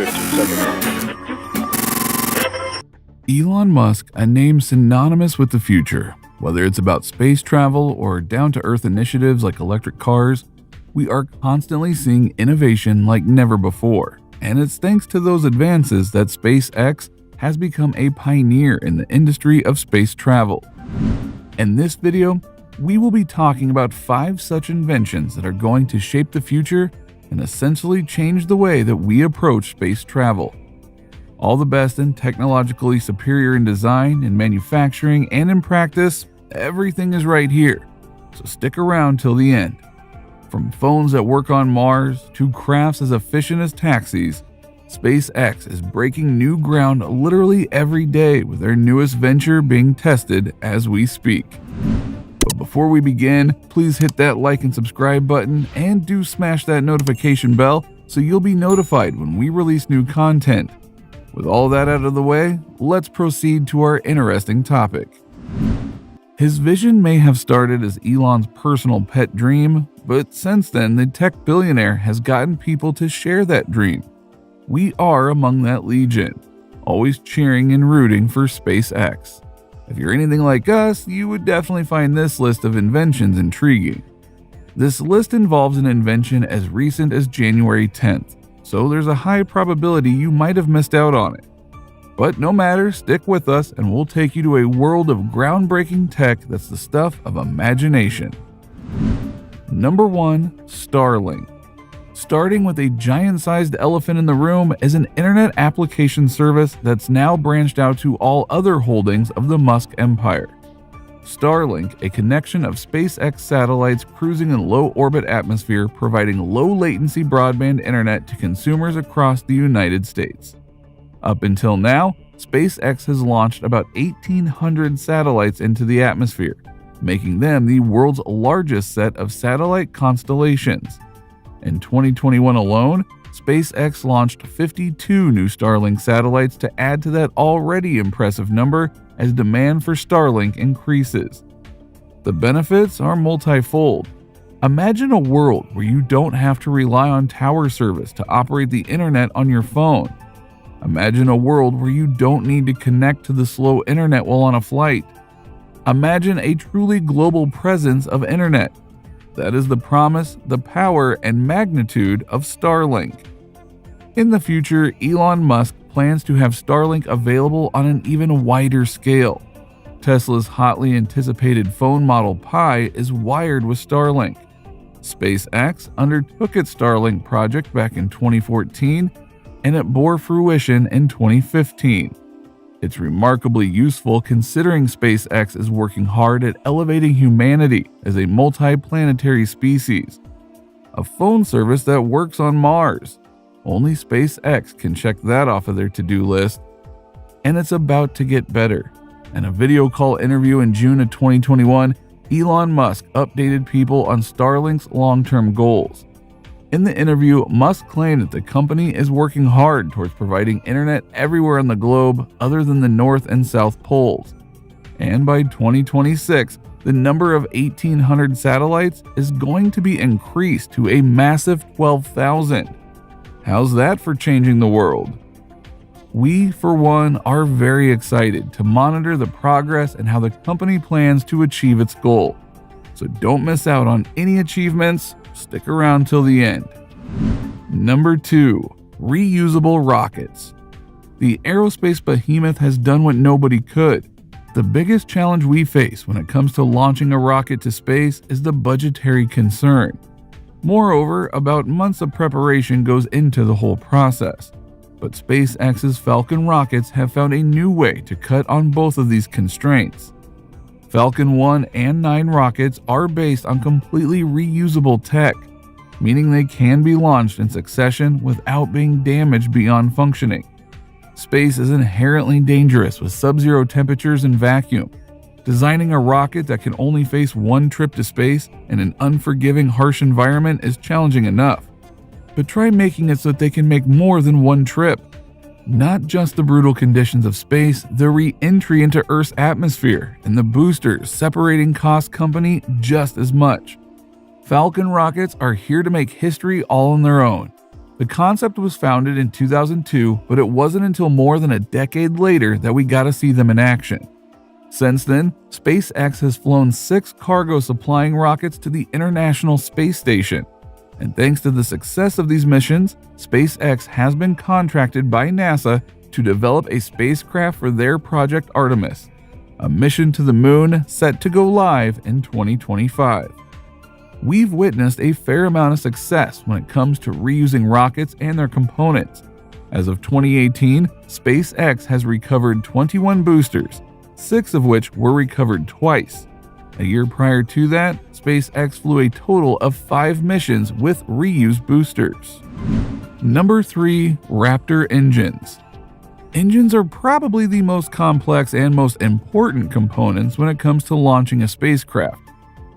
15 seconds. Elon Musk, a name synonymous with the future. Whether it's about space travel or down-to-earth initiatives like electric cars, we are constantly seeing innovation like never before. And it's thanks to those advances that SpaceX has become a pioneer in the industry of space travel. In this video, we will be talking about 5 such inventions that are going to shape the future and essentially change the way that we approach space travel. All the best and technologically superior in design, in manufacturing, and in practice, everything is right here. So stick around till the end. From phones that work on Mars to crafts as efficient as taxis, SpaceX is breaking new ground literally every day with their newest venture being tested as we speak. But before we begin, please hit that like and subscribe button and do smash that notification bell so you'll be notified when we release new content. With all that out of the way, let's proceed to our interesting topic. His vision may have started as Elon's personal pet dream, but since then the tech billionaire has gotten people to share that dream. We are among that legion, always cheering and rooting for SpaceX. If you're anything like us, you would definitely find this list of inventions intriguing. This list involves an invention as recent as January 10th. So there's a high probability you might have missed out on it. But no matter, stick with us and we'll take you to a world of groundbreaking tech that's the stuff of imagination. Number 1. Starlink. Starting with a giant-sized elephant in the room is an internet application service that's now branched out to all other holdings of the Musk empire. Starlink, a connection of SpaceX satellites cruising in low-orbit atmosphere, providing low-latency broadband internet to consumers across the United States. Up until now, SpaceX has launched about 1,800 satellites into the atmosphere, making them the world's largest set of satellite constellations. In 2021 alone, SpaceX launched 52 new Starlink satellites to add to that already impressive number as demand for Starlink increases. The benefits are multifold. Imagine a world where you don't have to rely on tower service to operate the internet on your phone. Imagine a world where you don't need to connect to the slow internet while on a flight. Imagine a truly global presence of internet. That is the promise, the power, and magnitude of Starlink. In the future, Elon Musk plans to have Starlink available on an even wider scale. Tesla's hotly anticipated phone Model Pi is wired with Starlink. SpaceX undertook its Starlink project back in 2014, and it bore fruition in 2015. It's remarkably useful considering SpaceX is working hard at elevating humanity as a multi-planetary species. A phone service that works on Mars. Only SpaceX can check that off of their to-do list. And it's about to get better. In a video call interview in June of 2021, Elon Musk updated people on Starlink's long-term goals. In the interview, Musk claimed that the company is working hard towards providing internet everywhere on the globe other than the North and South Poles. And by 2026, the number of 1,800 satellites is going to be increased to a massive 12,000. How's that for changing the world? We, for one, are very excited to monitor the progress and how the company plans to achieve its goal. So don't miss out on any achievements. Stick around till the end. Number 2. Reusable Rockets. The aerospace behemoth has done what nobody could. The biggest challenge we face when it comes to launching a rocket to space is the budgetary concern. Moreover, about months of preparation goes into the whole process. But SpaceX's Falcon rockets have found a new way to cut on both of these constraints. Falcon 1 and 9 rockets are based on completely reusable tech, meaning they can be launched in succession without being damaged beyond functioning. Space is inherently dangerous with sub-zero temperatures and vacuum. Designing a rocket that can only face one trip to space in an unforgiving, harsh environment is challenging enough. But try making it so that they can make more than one trip. Not just the brutal conditions of space, the re-entry into Earth's atmosphere and the boosters separating cost company just as much. Falcon rockets are here to make history all on their own. The concept was founded in 2002, but it wasn't until more than a decade later that we got to see them in action. Since then, SpaceX has flown 6 cargo-supplying rockets to the International Space Station. And thanks to the success of these missions, SpaceX has been contracted by NASA to develop a spacecraft for their Project Artemis, a mission to the moon set to go live in 2025. We've witnessed a fair amount of success when it comes to reusing rockets and their components. As of 2018, SpaceX has recovered 21 boosters, 6 of which were recovered twice. A year prior to that, SpaceX flew a total of 5 missions with reused boosters. Number 3. Raptor Engines. Engines are probably the most complex and most important components when it comes to launching a spacecraft.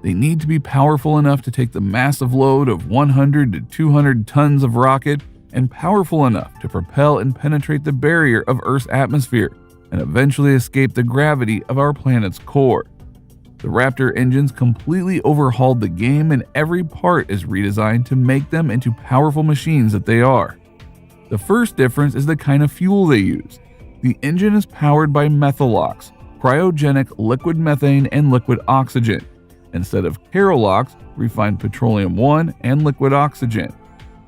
They need to be powerful enough to take the massive load of 100 to 200 tons of rocket and powerful enough to propel and penetrate the barrier of Earth's atmosphere and eventually escape the gravity of our planet's core. The Raptor engines completely overhauled the game, and every part is redesigned to make them into powerful machines that they are. The first difference is the kind of fuel they use. The engine is powered by methalox, cryogenic liquid methane and liquid oxygen, instead of kerolox, refined petroleum-1 and liquid oxygen.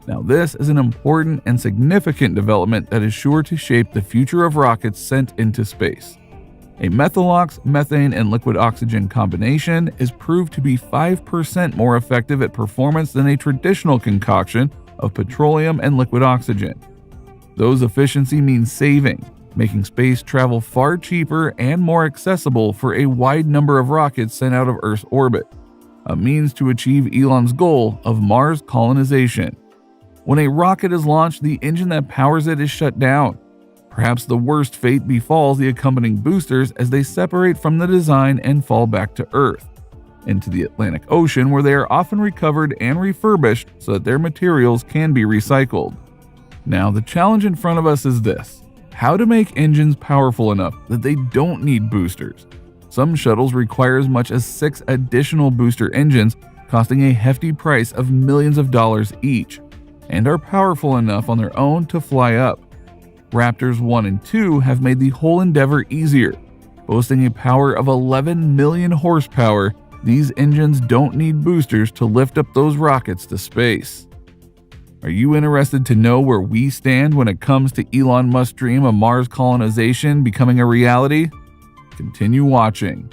Now this is an important and significant development that is sure to shape the future of rockets sent into space. A methalox, methane, and liquid oxygen combination is proved to be 5% more effective at performance than a traditional concoction of petroleum and liquid oxygen. Those efficiency means saving, making space travel far cheaper and more accessible for a wide number of rockets sent out of Earth's orbit, a means to achieve Elon's goal of Mars colonization. When a rocket is launched, the engine that powers it is shut down. Perhaps the worst fate befalls the accompanying boosters as they separate from the design and fall back to Earth, into the Atlantic Ocean, where they are often recovered and refurbished so that their materials can be recycled. Now, the challenge in front of us is this: how to make engines powerful enough that they don't need boosters. Some shuttles require as much as 6 additional booster engines, costing a hefty price of millions of dollars each, and are powerful enough on their own to fly up. Raptors 1 and 2 have made the whole endeavor easier. Boasting a power of 11 million horsepower, these engines don't need boosters to lift up those rockets to space. Are you interested to know where we stand when it comes to Elon Musk's dream of Mars colonization becoming a reality? Continue watching.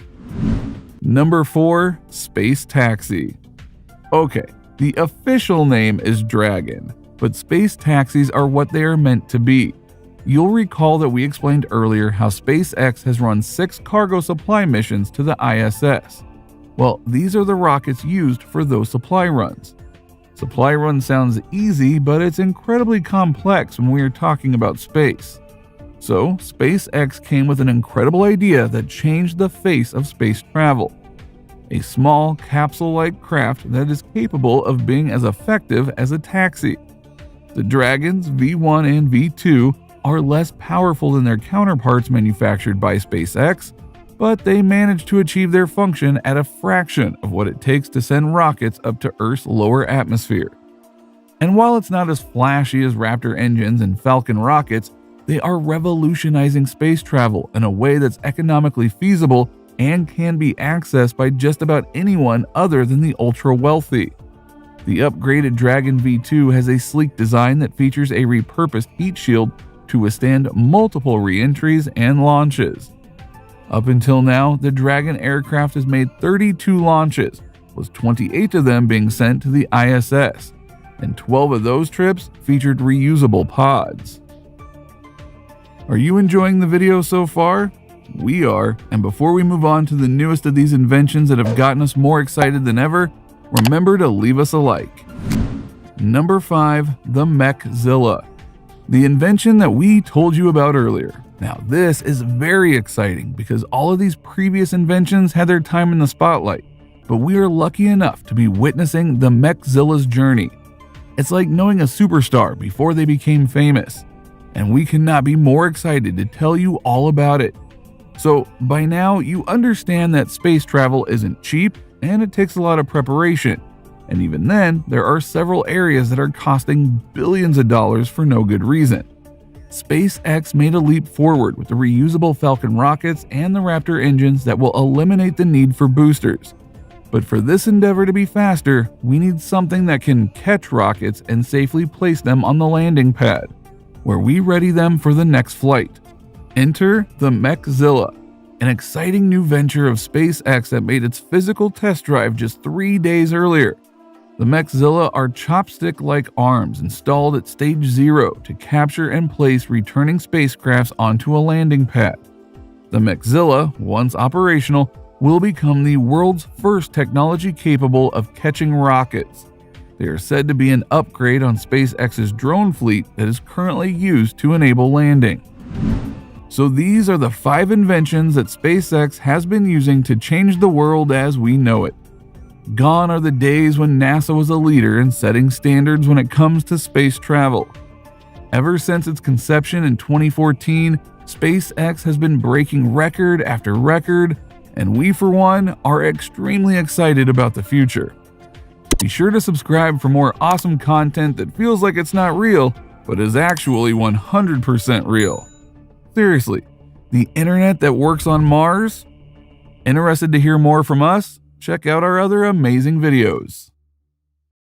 Number 4. Space Taxi. Okay, the official name is Dragon, but space taxis are what they are meant to be. You'll recall that we explained earlier how SpaceX has run 6 cargo supply missions to the ISS. Well, these are the rockets used for those supply runs. Supply run sounds easy, but it's incredibly complex when we are talking about space. So, SpaceX came with an incredible idea that changed the face of space travel. A small, capsule-like craft that is capable of being as effective as a taxi. The Dragons V1 and V2 are less powerful than their counterparts manufactured by SpaceX, but they manage to achieve their function at a fraction of what it takes to send rockets up to Earth's lower atmosphere. And while it's not as flashy as Raptor engines and Falcon rockets, they are revolutionizing space travel in a way that's economically feasible and can be accessed by just about anyone other than the ultra-wealthy. The upgraded Dragon V2 has a sleek design that features a repurposed heat shield to withstand multiple re-entries and launches. Up until now, the Dragon aircraft has made 32 launches, with 28 of them being sent to the ISS, and 12 of those trips featured reusable pods. Are you enjoying the video so far? We are, and before we move on to the newest of these inventions that have gotten us more excited than ever, remember to leave us a like. Number 5. The Maxzilla. The invention that we told you about earlier. Now this is very exciting because all of these previous inventions had their time in the spotlight, but we are lucky enough to be witnessing the Maxzilla's journey. It's like knowing a superstar before they became famous, and we cannot be more excited to tell you all about it. So by now you understand that space travel isn't cheap and it takes a lot of preparation, And even then, there are several areas that are costing billions of dollars for no good reason. SpaceX made a leap forward with the reusable Falcon rockets and the Raptor engines that will eliminate the need for boosters. But for this endeavor to be faster, we need something that can catch rockets and safely place them on the landing pad, where we ready them for the next flight. Enter the Maxzilla, an exciting new venture of SpaceX that made its physical test drive just 3 days earlier. The Maxzilla are chopstick-like arms installed at stage 0 to capture and place returning spacecrafts onto a landing pad. The Maxzilla, once operational, will become the world's first technology capable of catching rockets. They are said to be an upgrade on SpaceX's drone fleet that is currently used to enable landing. So these are the 5 inventions that SpaceX has been using to change the world as we know it. Gone are the days when NASA was a leader in setting standards when it comes to space travel. Ever since its conception in 2014, SpaceX has been breaking record after record, and we for one are extremely excited about the future. Be sure to subscribe for more awesome content that feels like it's not real, but is actually 100% real. Seriously, the internet that works on Mars? Interested to hear more from us? Check out our other amazing videos.